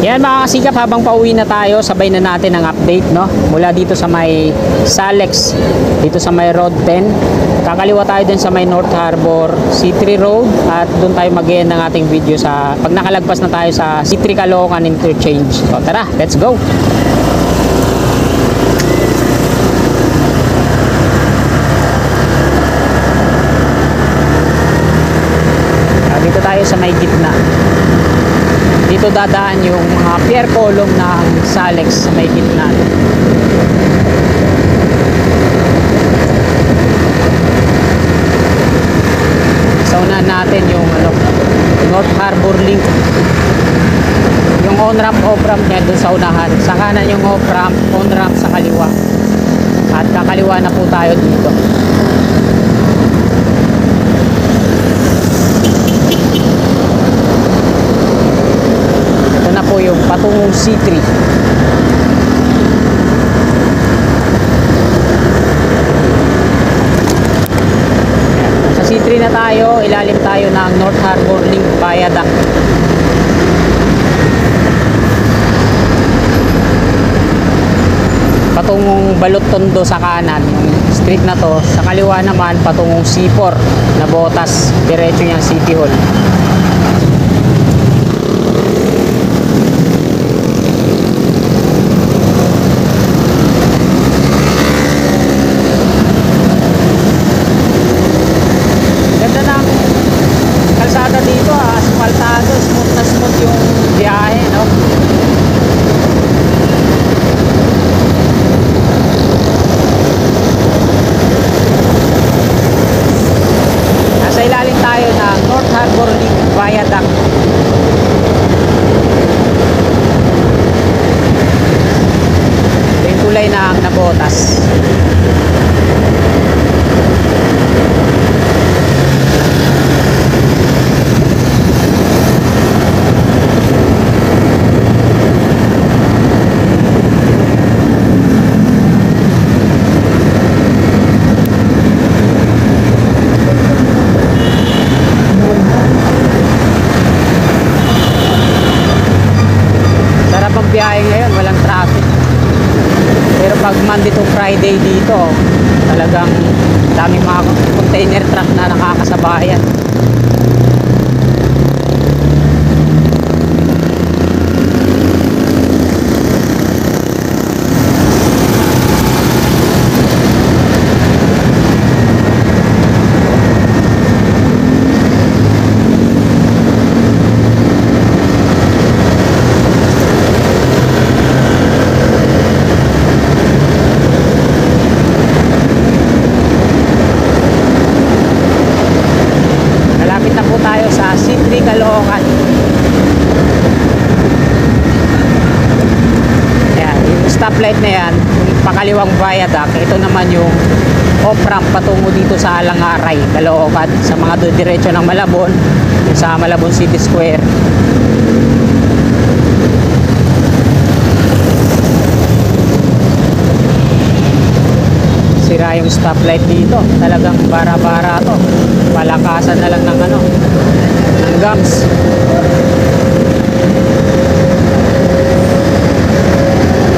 Yan mga kasikap, habang pauwi na tayo, sabay na natin ang update, no? Mula dito sa may Salex, dito sa may Road 10. Kakaliwa tayo din sa may North Harbor C3 Road at doon tayo mag-end ng ating video sa pag nakalagpas na tayo sa C3 Caloocan Interchange. So tara, let's go! Dito tayo sa may gitna. Dito dadaan yung mga pier column ng Salex sa may gitna. Sa unahan natin yung North Harbor Link. Yung on-ramp, off-ramp niya dun sa unahan. Sa kanan yung off-ramp, on-ramp sa kaliwa. At kakaliwa na po tayo dito. Na po yung patungong C3. Sa C3 na tayo, ilalim tayo ng North Harbor Link Viaduct. Patungong Balot Tondo sa kanan, yung street na to. Sa kaliwa naman, patungong C4 na Botas, diretso niyang City Hall. Ng Nabotas. Sarap ang biyahe ngayon, walang traffic. Pero pag Monday to Friday dito, talagang daming mga container truck na nakakasabayan. Caloocan. Ayan, yung stoplight na yan, yung pakaliwang viaduct, ito naman yung off-ramp patungo dito sa Alangaray, Caloocan, sa mga diretso ng Malabon, sa Malabon City Square. Sira yung stoplight dito, talagang bara-bara to, palakasan na lang ng ng gums.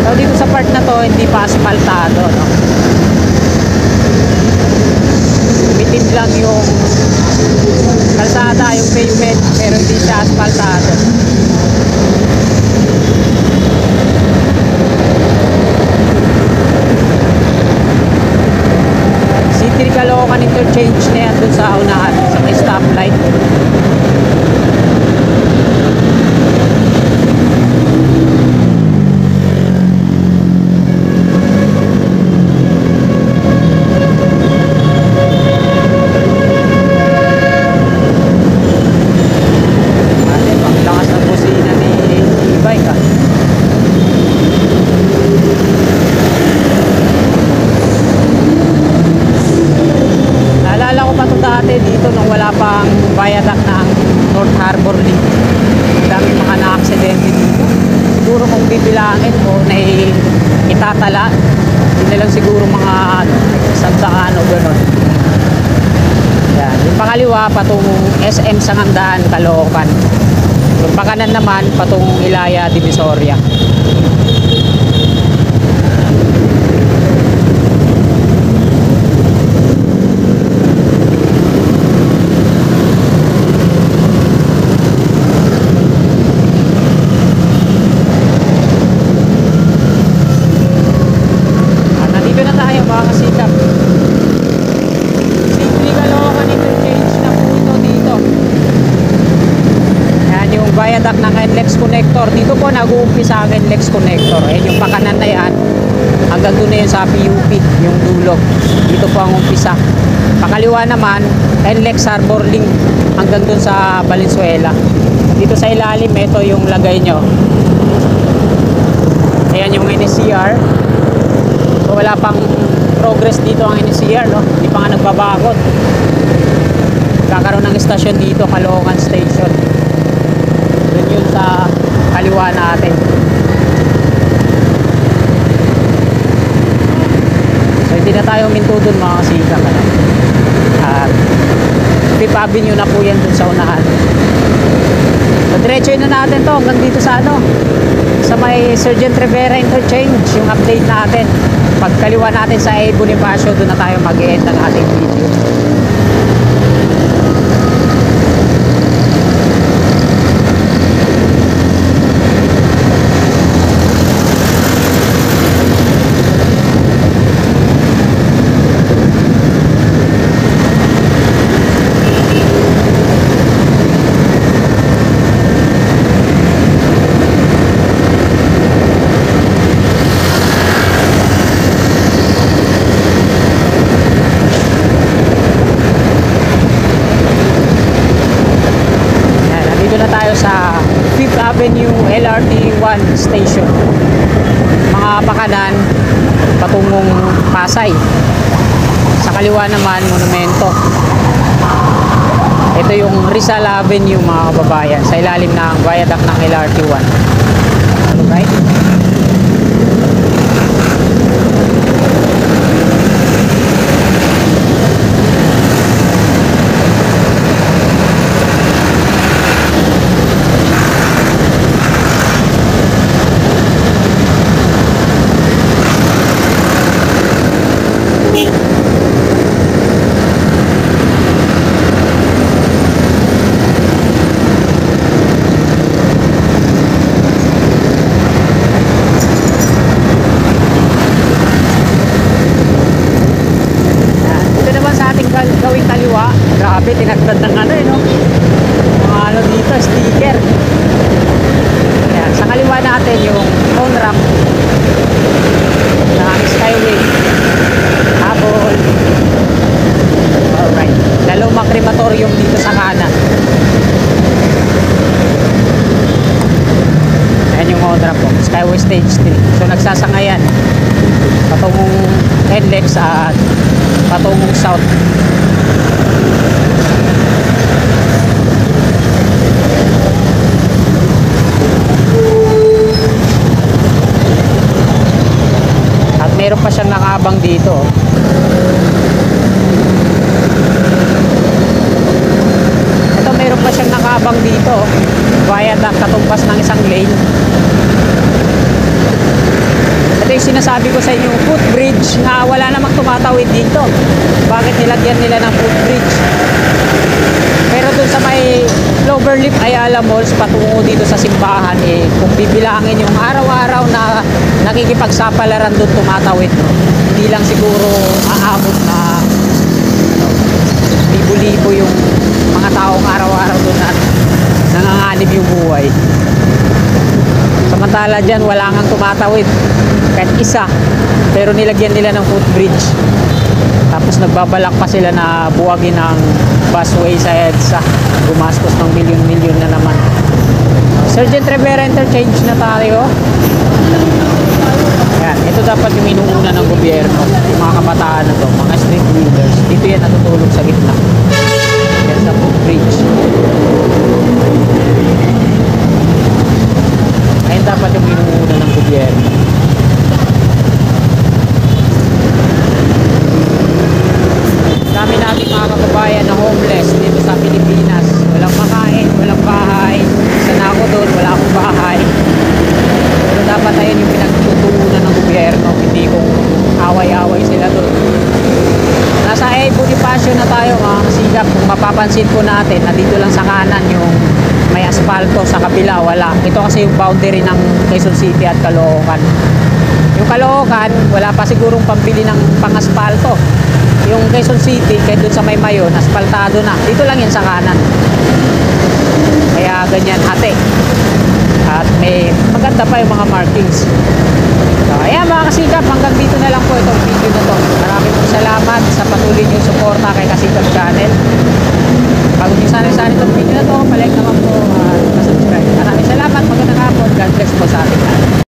So dito sa part na to hindi pa asphaltado, no? Bitid lang yung kalsada, yung pavement, pero hindi siya asphaltado. C3 Caloocan Interchange na yan dun sa unahan, sa may stoplight. Dito nung wala pang viaduct ng North Harbor Link, daming mga na-aksidente dito. Siguro kung bibilangin o na itatala, hindi lang siguro mga sandaan o gano'n. Yan. Yung pangaliwa patungong SM Sangandaan, Caloocan. Yung pakanan naman patungong Ilaya Divisoria. Viaduct ng NLEX connector. Dito po nag-uumpisa ang NLEX connector. Ayan yung pakanan na yan. Hanggang doon na yun sa PUP, yung dulo. Dito po ang umpisa. Pakaliwa naman, NLEX Harbor Link hanggang doon sa Valenzuela. Dito sa ilalim, ito yung lagay nyo. Ayan yung NSCR. So wala pang progress dito ang NSCR, no? Hindi pa nga nagbabakot. Kakaroon ng istasyon dito, Caloocan Station. Doon yun sa kaliwa natin. So hindi na tayo minto dun mga kasika. At Fifth Avenue na po yan dun sa unahan. So diretso na natin to hanggang dito sa sa may Sergeant Rivera Interchange, yung update natin. Pag kaliwa natin sa A. Bonifacio, doon na tayo mag-e-end ng ating video. Sa Fifth Avenue LRT 1 station, mga pakanan patungong Pasay, sa kaliwa naman Monumento. Ito yung Rizal Avenue mga kababayan, sa ilalim ng viaduct ng LRT 1. Alright. Gawing kaliwa, grabe, tinagtad ng no? Mga dito, sticker. Ayan, sa kaliwa natin yung on-ramp ng Skyway. Habol. Alright. Laloma crematorium dito sa kanan. Ayan yung on-ramp po. Skyway Stage 3. So nagsasangayan. Patungong NLEX at patungong South. At meron pa siyang nakaabang dito. Ito meron pa siyang nakaabang dito. Viaduct katumbas ng isang lane. Ito yung sinasabi ko sa inyo, footbridge na wala namang tumatawid dito. Bakit nilagyan nila ng footbridge? Pero dun sa may Cloverleaf Ayala Malls patungo dito sa simbahan, kung bibilangin yung araw-araw na nakikipagsapalaran dun tumatawid, hindi lang siguro aabot na libo-libo yung mga taong araw-araw dun na nanganganib yung buhay. Samantala dyan wala ngang tumatawid kahit isa, pero nilagyan nila ng footbridge. Tapos nagbabalak pa sila na buwagin ng busway sa EDSA. Gumastos ng milyon-milyon na naman. Sergeant Rivera Interchange na tayo. Yan, ito dapat yung inuuna ng gobyerno, yung mga kabataan na to, mga street wheelers. Dito yan natutulog sa gitna. Yan sa footbridge. Ayun dapat yung inuuna ng gobyerno. Dami nating mga kababayan na homeless dito sa Pilipinas. Walang makain, walang bahay. Sa aspalto, sa kabila wala. Ito kasi yung boundary ng Quezon City at Caloocan. Yung Caloocan, wala pa sigurong pambili ng pang-aspalto. Yung Quezon City, kahit dun sa may Mayon, aspaltado na. Dito lang yan sa kanan. Kaya ganyan, ate. At may maganda pa yung mga markings. So, ayan mga kasikap, hanggang dito na lang po itong video na to. Maraming pong salamat sa patuloy niyong suporta kay Kasikap Channel. Bago nyo sana itong video na to, palike naman po at subscribe. Maraming salamat, magandang hapon. God bless po sa ating lahat.